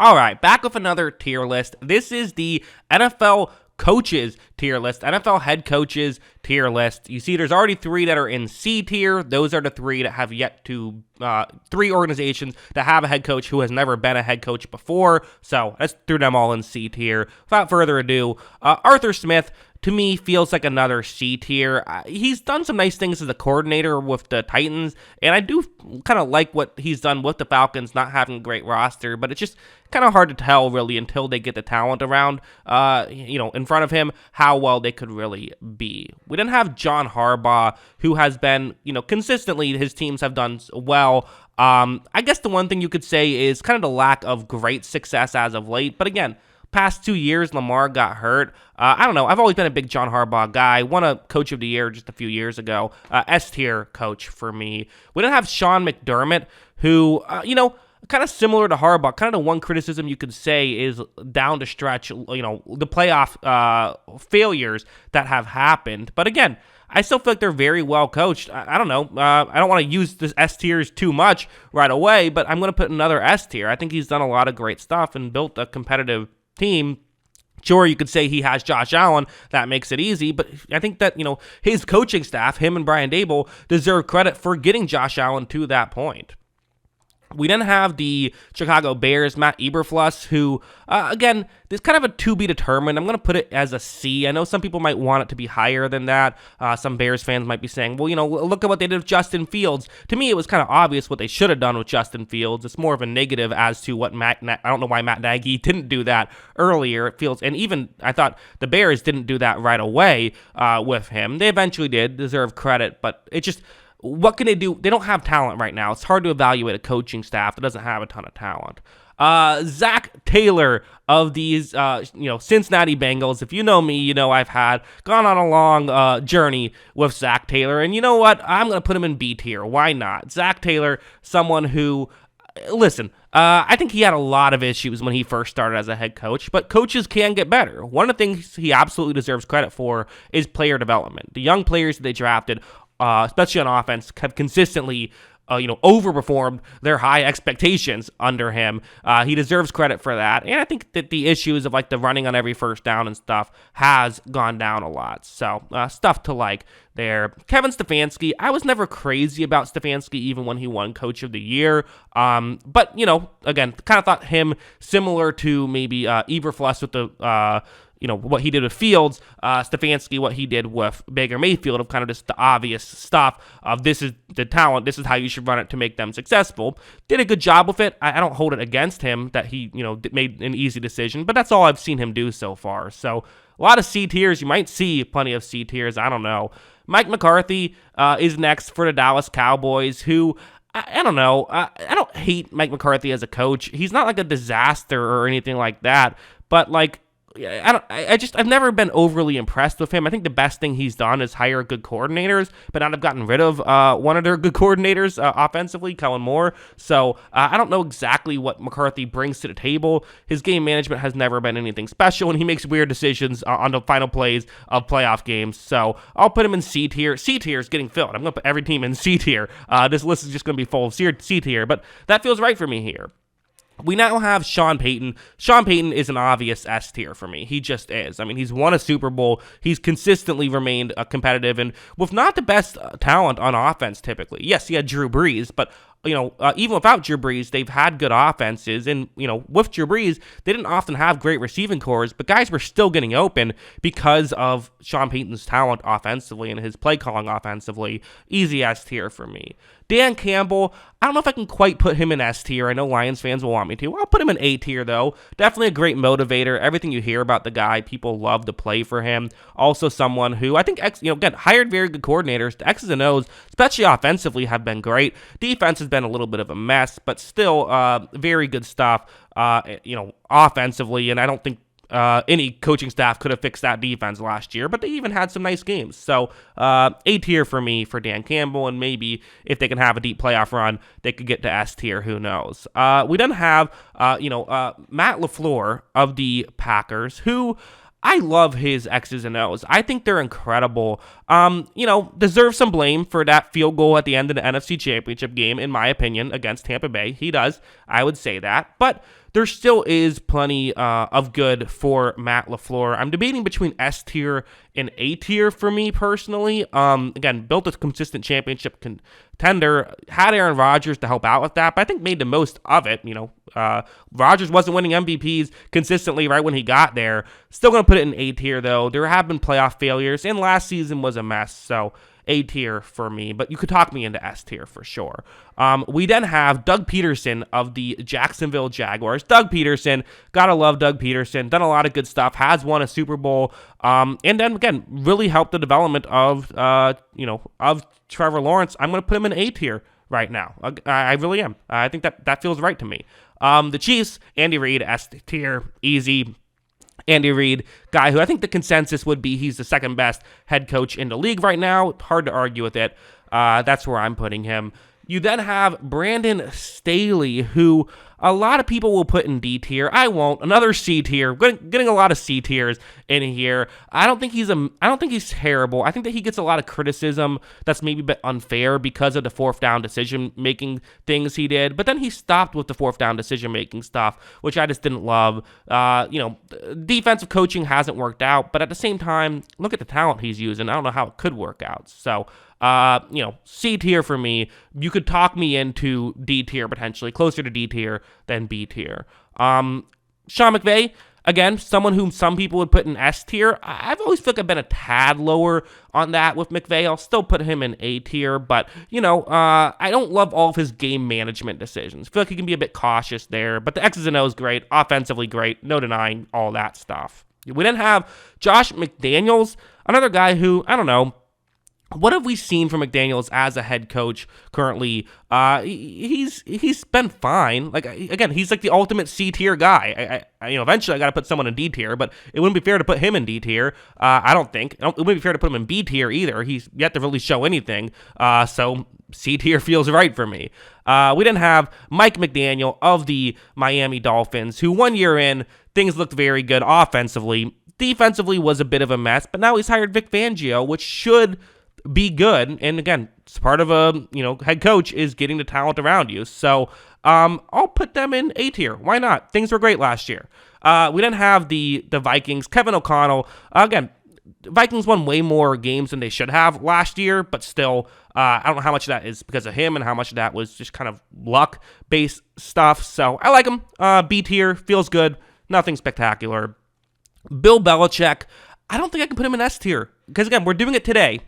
All right, back with another tier list. This is the NFL coaches tier list, NFL head coaches tier list. You see, there's already 3 that are in C tier. Those are the 3 that have yet to, 3 organizations that have a head coach who has never been a head coach before. So let's throw them all in C tier. Without further ado, Arthur Smith, to me, feels like another C tier. He's done some nice things as a coordinator with the Titans, and I do kind of like what he's done with the Falcons, not having a great roster, but it's just kind of hard to tell, really, until they get the talent around, in front of him, how well they could really be. We then have John Harbaugh, who has been, consistently, his teams have done well. I guess the one thing you could say is kind of the lack of great success as of late, but again, past 2 years, Lamar got hurt. I don't know. I've always been a big John Harbaugh guy. Won a Coach of the Year just a few years ago. S-tier coach for me. We then have Sean McDermott, who, kind of similar to Harbaugh. Kind of the one criticism you could say is down the stretch, the playoff failures that have happened. But again, I still feel like they're very well coached. I don't know. I don't want to use this S tiers too much right away, but I'm going to put another S tier. I think he's done a lot of great stuff and built a competitive team. Sure, you could say he has Josh Allen. That makes it easy, but I think that, his coaching staff, him and Brian Daboll, deserve credit for getting Josh Allen to that point. We then have the Chicago Bears, Matt Eberflus, who, again, this kind of a to be determined. I'm going to put it as a C. I know some people might want it to be higher than that. Some Bears fans might be saying, well, look at what they did with Justin Fields. To me, it was kind of obvious what they should have done with Justin Fields. It's more of a negative as to what I don't know why Matt Nagy didn't do that earlier. It feels, and even I thought the Bears didn't do that right away with him. They eventually did, deserve credit, but it just, what can they do? They don't have talent right now. It's hard to evaluate a coaching staff that doesn't have a ton of talent. Zach Taylor of these, Cincinnati Bengals. If you know me, I've gone on a long journey with Zach Taylor. And you know what? I'm going to put him in B tier. Why not? Zach Taylor, someone who, listen, I think he had a lot of issues when he first started as a head coach, but coaches can get better. One of the things he absolutely deserves credit for is player development. The young players that they drafted, especially on offense, have consistently, overperformed their high expectations under him. He deserves credit for that. And I think that the issues of the running on every first down and stuff has gone down a lot. So stuff to like there. Kevin Stefanski, I was never crazy about Stefanski even when he won Coach of the Year. But, again, kind of thought him similar to maybe Eberflus with the what he did with Fields, Stefanski, what he did with Baker Mayfield, of kind of just the obvious stuff of this is the talent, this is how you should run it to make them successful. Did a good job with it. I don't hold it against him that he, made an easy decision, but that's all I've seen him do so far. So a lot of C tiers. You might see plenty of C tiers. I don't know. Mike McCarthy is next for the Dallas Cowboys, who, I don't know. I don't hate Mike McCarthy as a coach. He's not like a disaster or anything like that, but I've never been overly impressed with him. I think the best thing he's done is hire good coordinators, but not have gotten rid of one of their good coordinators offensively, Kellen Moore. So I don't know exactly what McCarthy brings to the table. His game management has never been anything special, and he makes weird decisions on the final plays of playoff games. So I'll put him in C tier. C tier is getting filled. I'm going to put every team in C tier. This list is just going to be full of C tier, but that feels right for me here. We now have Sean Payton. Sean Payton is an obvious S tier for me. He just is. I mean, he's won a Super Bowl. He's consistently remained competitive and with not the best talent on offense typically. Yes, he had Drew Brees, but even without Drew Brees, they've had good offenses. And, with Drew Brees, they didn't often have great receiving cores, but guys were still getting open because of Sean Payton's talent offensively and his play calling offensively. Easy S tier for me. Dan Campbell, I don't know if I can quite put him in S tier. I know Lions fans will want me to. I'll put him in A tier, though. Definitely a great motivator. Everything you hear about the guy, people love to play for him. Also someone who I think, again, hired very good coordinators. The X's and O's, especially offensively, have been great. Defense has been a little bit of a mess, but still very good stuff, offensively. And I don't think any coaching staff could have fixed that defense last year, but they even had some nice games. So A tier for me for Dan Campbell, and maybe if they can have a deep playoff run, they could get to S tier. Who knows? We then have Matt LaFleur of the Packers, who I love his X's and O's. I think they're incredible. Deserve some blame for that field goal at the end of the NFC Championship game, in my opinion, against Tampa Bay. He does. I would say that. But there still is plenty of good for Matt LaFleur. I'm debating between S tier and A tier for me personally. Again, built a consistent championship contender, had Aaron Rodgers to help out with that, but I think made the most of it. Rodgers wasn't winning MVPs consistently right when he got there. Still going to put it in A tier, though. There have been playoff failures, and last season was a mess, so A tier for me, but you could talk me into S tier for sure. We then have Doug Peterson of the Jacksonville Jaguars. Doug Peterson, gotta love Doug Peterson, done a lot of good stuff, has won a Super Bowl, and then again, really helped the development of Trevor Lawrence. I'm going to put him in A tier right now. I really am. I think that feels right to me. The Chiefs, Andy Reid, S tier, easy. Andy Reid, guy who I think the consensus would be he's the second best head coach in the league right now. Hard to argue with it. That's where I'm putting him. You then have Brandon Staley, who a lot of people will put in D tier. I won't. Another C tier. Getting a lot of C tiers in here. I don't think he's terrible. I think that he gets a lot of criticism that's maybe a bit unfair because of the fourth down decision making things he did. But then he stopped with the fourth down decision making stuff, which I just didn't love. Defensive coaching hasn't worked out, but at the same time, look at the talent he's using. I don't know how it could work out. So C tier for me. You could talk me into D tier potentially, closer to D tier than B tier. Sean McVay, again, someone whom some people would put in S tier. I've always felt like I've been a tad lower on that with McVay. I'll still put him in A tier, but I don't love all of his game management decisions. I feel like he can be a bit cautious there, but the X's and O's great, offensively great, no denying all that stuff. We then have Josh McDaniels, another guy who, I don't know, what have we seen from McDaniels as a head coach currently? He's been fine. Like, again, he's like the ultimate C tier guy. Eventually I got to put someone in D tier, but it wouldn't be fair to put him in D tier. I don't think. It wouldn't be fair to put him in B tier either. He's yet to really show anything. So C tier feels right for me. We then have Mike McDaniel of the Miami Dolphins, who 1 year in, things looked very good offensively. Defensively was a bit of a mess, but now he's hired Vic Fangio, which should be good. And again, it's part of a head coach is getting the talent around you. So I'll put them in A tier. Why not? Things were great last year. We then have the Vikings. Kevin O'Connell. Again, Vikings won way more games than they should have last year, but still, I don't know how much of that is because of him and how much of that was just kind of luck-based stuff. So I like him. B tier, feels good. Nothing spectacular. Bill Belichick, I don't think I can put him in S tier because, again, we're doing it today.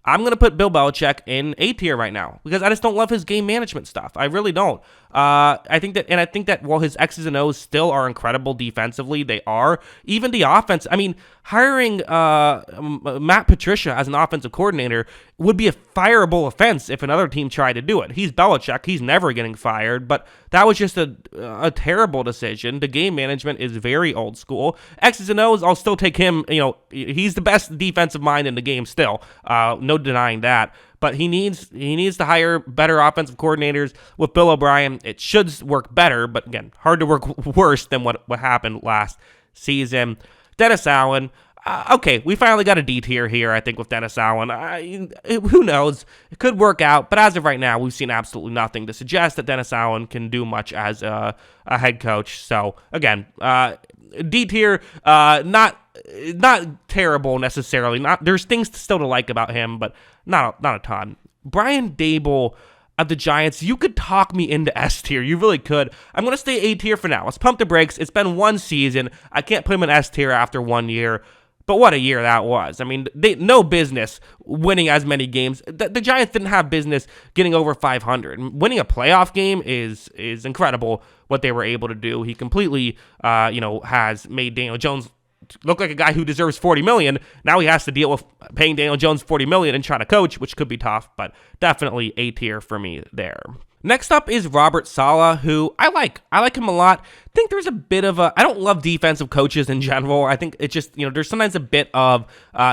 I'm going to put Bill Belichick in A tier right now because I just don't love his game management stuff. I really don't. I think that while his X's and O's still are incredible defensively, they are. Even the offense, hiring Matt Patricia as an offensive coordinator would be a fireable offense if another team tried to do it. He's Belichick. He's never getting fired, but that was just a terrible decision. The game management is very old school. X's and O's, I'll still take him. He's the best defensive mind in the game still. No denying that. But he needs to hire better offensive coordinators. With Bill O'Brien, it should work better, but again, hard to work worse than what happened last season. Dennis Allen, okay, we finally got a D tier here, I think, with Dennis Allen. Who knows? It could work out, but as of right now, we've seen absolutely nothing to suggest that Dennis Allen can do much as a head coach. So, again, D tier, not terrible necessarily. There's things still to like about him, but not a ton. Brian Dable of the Giants, you could talk me into S tier. You really could. I'm going to stay A tier for now. Let's pump the brakes. It's been one season. I can't put him in S tier after 1 year. But what a year that was. They no business winning as many games. The Giants didn't have business getting over 500. Winning a playoff game is incredible what they were able to do. He completely, has made Daniel Jones look like a guy who deserves $40 million. Now he has to deal with paying Daniel Jones $40 million and trying to coach, which could be tough, but definitely A tier for me there. Next up is Robert Saleh, who I like. I like him a lot. I think there's a bit of I don't love defensive coaches in general. I think it's just, there's sometimes a bit of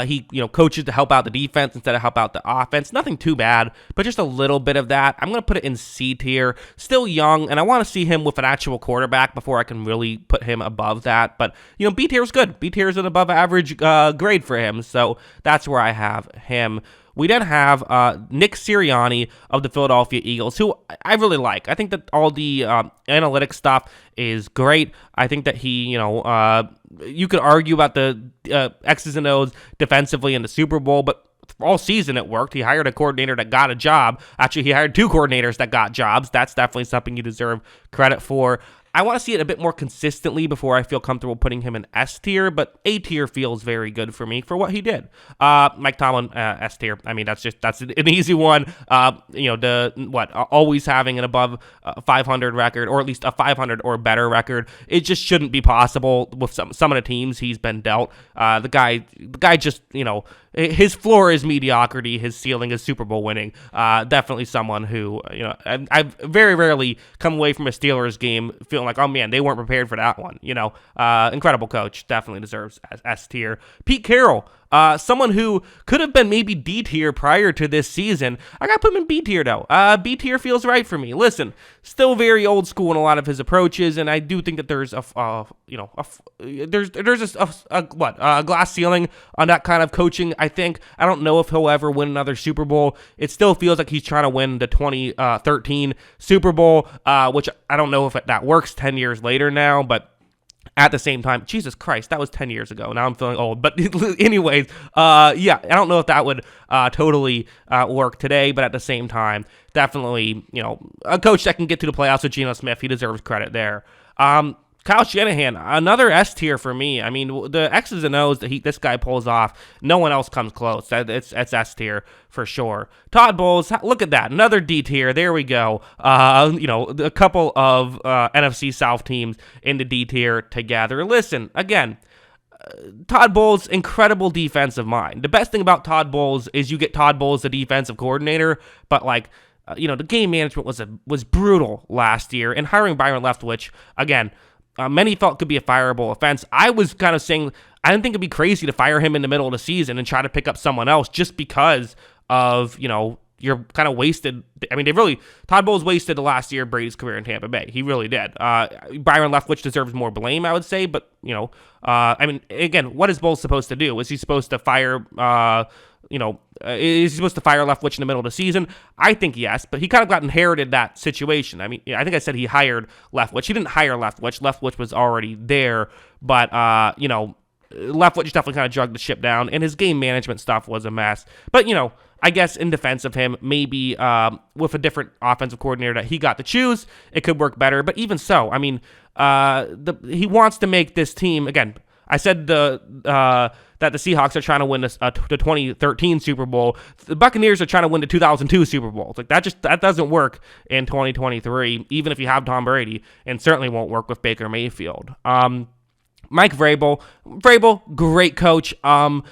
he coaches to help out the defense instead of help out the offense. Nothing too bad, but just a little bit of that. I'm going to put it in C tier. Still young, and I want to see him with an actual quarterback before I can really put him above that. But, B tier is good. B tier is an above average grade for him, so that's where I have him. we then have Nick Sirianni of the Philadelphia Eagles, who I really like. I think that all the analytics stuff is great. I think that he, you could argue about the X's and O's defensively in the Super Bowl, but all season it worked. He hired a coordinator that got a job. Actually, he hired two coordinators that got jobs. That's definitely something you deserve credit for. I want to see it a bit more consistently before I feel comfortable putting him in S tier, but A tier feels very good for me for what he did. Mike Tomlin, S tier. I mean, that's an easy one. Always having an above 500 record, or at least a 500 or better record. It just shouldn't be possible with some of the teams he's been dealt. The guy just, his floor is mediocrity. His ceiling is Super Bowl winning. Definitely someone who, I've very rarely come away from a Steelers game feeling like, oh man, they weren't prepared for that one. Incredible coach, definitely deserves S tier. Pete Carroll, someone who could have been maybe D tier prior to this season. I got to put him in B tier though. B tier feels right for me. Listen, still very old school in a lot of his approaches, and I do think that there's a glass ceiling on that kind of coaching. I don't know if he'll ever win another Super Bowl. It still feels like he's trying to win the 2013 Super Bowl, which I don't know if that works 10 years later now, but at the same time, Jesus Christ, that was 10 years ago. Now I'm feeling old. But anyways, I don't know if that would totally work today, but at the same time, definitely, a coach that can get to the playoffs with Geno Smith, he deserves credit there. Kyle Shanahan, another S tier for me. I mean, the X's and O's that this guy pulls off, no one else comes close. It's S tier for sure. Todd Bowles, look at that, another D tier. There we go. A couple of NFC South teams in the D tier together. Listen, again, Todd Bowles, incredible defensive mind. The best thing about Todd Bowles is you get Todd Bowles, the defensive coordinator, but the game management was brutal last year, and hiring Byron Leftwich, again, many felt could be a fireable offense. I was kind of saying I didn't think it'd be crazy to fire him in the middle of the season and try to pick up someone else just because of, you're kind of wasted. I mean, Todd Bowles wasted the last year of Brady's career in Tampa Bay. He really did. Byron Leftwich deserves more blame, I would say, but, again, what is Bowles supposed to do? Is he supposed to fire, is he supposed to fire Leftwich in the middle of the season? I think yes, but he kind of inherited that situation. I mean, I think I said he hired Leftwich. He didn't hire Leftwich. Leftwich was already there, but, Leftwich definitely kind of dragged the ship down, and his game management stuff was a mess. But, I guess in defense of him, maybe with a different offensive coordinator that he got to choose, it could work better. But even so, I mean, he wants to make this team, again, I said that the Seahawks are trying to win the 2013 Super Bowl. The Buccaneers are trying to win the 2002 Super Bowl. That doesn't work in 2023, even if you have Tom Brady, and certainly won't work with Baker Mayfield. Mike Vrabel, great coach. Sort of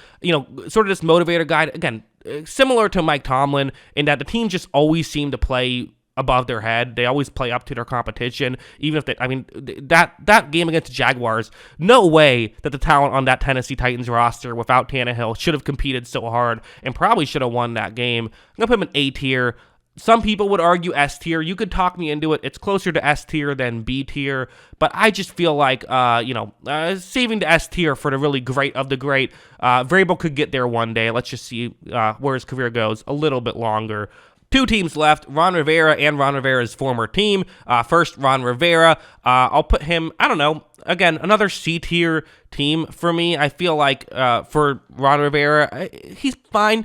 this motivator guy. Again, similar to Mike Tomlin in that the team just always seem to play above their head. They always play up to their competition, even if that game against the Jaguars, no way that the talent on that Tennessee Titans roster without Tannehill should have competed so hard and probably should have won that game. I'm going to put him in A tier. Some people would argue S tier. You could talk me into it. It's closer to S tier than B tier, but I just feel like, saving the S tier for the really great of the great. Vrabel could get there one day. Let's just see where his career goes a little bit longer. Two teams left, Ron Rivera and Ron Rivera's former team. First, Ron Rivera. I'll put him, again, another C-tier team for me. I feel like for Ron Rivera, he's fine.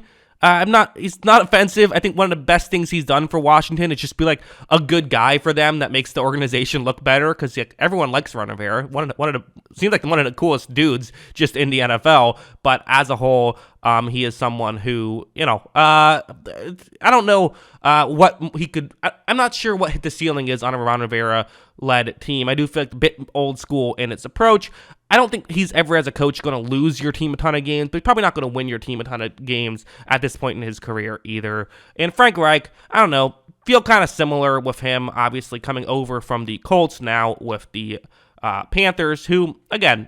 He's not offensive. I think one of the best things he's done for Washington is just be like a good guy for them that makes the organization look better, because everyone likes Ron Rivera. Seems like one of the coolest dudes just in the NFL. But as a whole, he is someone who, I don't know what he could. I'm not sure what the ceiling is on a Ron Rivera-led team. I do feel like a bit old school in its approach. I don't think he's ever, as a coach, going to lose your team a ton of games, but he's probably not going to win your team a ton of games at this point in his career either. And Frank Reich, I don't know, feel kind of similar with him, obviously coming over from the Colts now with the Panthers, who, again,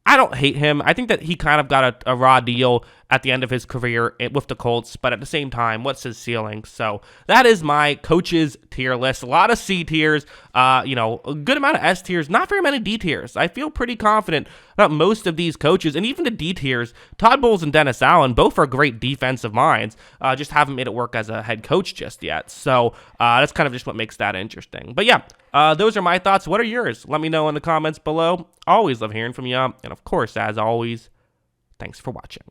I don't hate him. I think that he kind of got a raw deal at the end of his career with the Colts, but at the same time, what's his ceiling? So that is my coaches tier list. A lot of C tiers, a good amount of S tiers, not very many D tiers. I feel pretty confident about most of these coaches, and even the D tiers. Todd Bowles and Dennis Allen both are great defensive minds, just haven't made it work as a head coach just yet. So that's kind of just what makes that interesting. But yeah, those are my thoughts. What are yours? Let me know in the comments below. Always love hearing from you. And of course, as always, thanks for watching.